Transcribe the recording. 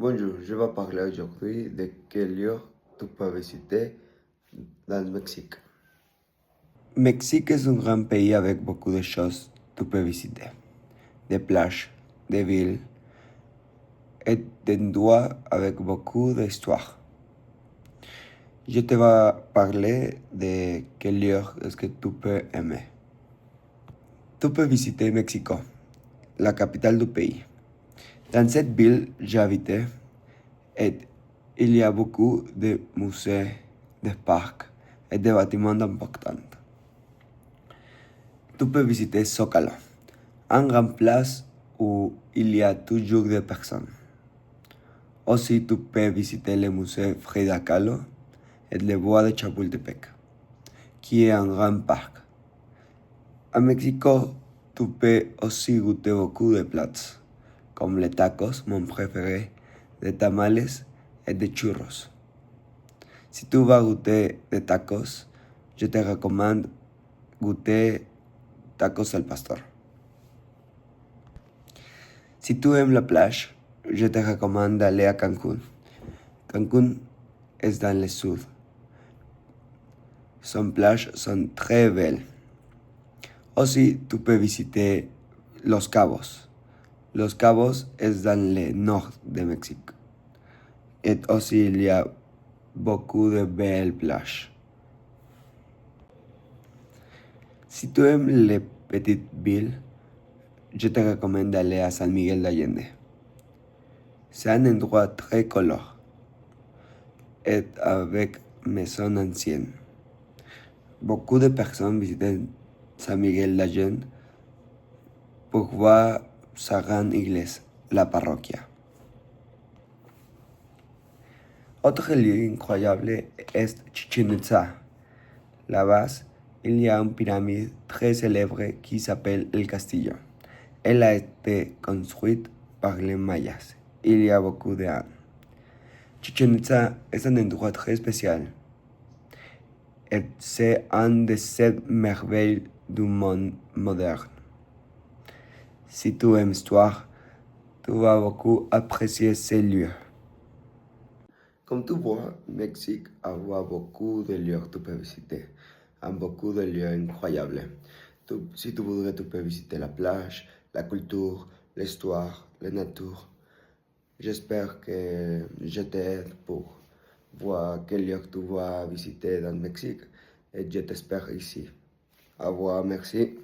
Bonjour, je vais parler aujourd'hui de quel lieu tu peux visiter dans le Mexique. Mexique est un grand pays avec beaucoup de choses que tu peux visiter. Des plages, des villes et d'endroits avec beaucoup d'histoire. Je te vais parler de quel lieu est-ce que tu peux aimer. Tu peux visiter Mexico, la capitale du pays. Dans cette ville, j'ai habité et il y a beaucoup de musées, de parcs et de bâtiments importants. Tu peux visiter Zócalo, une grande place où il y a toujours des personnes. Aussi, tu peux visiter le musée Frida Kahlo et le bois de Chapultepec, qui est un grand parc. À Mexico, tu peux aussi goûter beaucoup de plats, comme les tacos, mon préféré, des tamales et des churros. Si tu vas goûter des tacos, je te recommande goûter tacos al pastor. Si tu aimes la plage, je te recommande d'aller à Cancún. Cancún est dans le sud. Son plages sont très belles. Aussi, tu peux visiter Los Cabos. Los Cabos est dans le nord de Mexique. Et aussi, il y a beaucoup de belles plages. Si tu aimes les petites villes, je te recommande d'aller à San Miguel de Allende. C'est un endroit très coloré et avec maisons anciennes. Beaucoup de personnes visitent San Miguel de Allende pour voir sa grande église, la parroquia. Autre lieu incroyable est Chichén Itzá. Là-bas, il y a une pyramide très célèbre qui s'appelle El Castillo. Elle a été construite par les Mayas. Il y a beaucoup d'années. Chichén Itzá est un endroit très spécial. Et c'est une des 7 merveilles du monde moderne. Si tu aimes l'histoire, tu vas beaucoup apprécier ces lieux. Comme tu vois, Mexique a beaucoup de lieux que tu peux visiter, beaucoup de lieux incroyables. Si tu voudrais, tu peux visiter la plage, la culture, l'histoire, la nature. J'espère que je t'aide pour voir quel lieu tu vas visiter dans le Mexique et je t'espère ici. Au revoir, merci.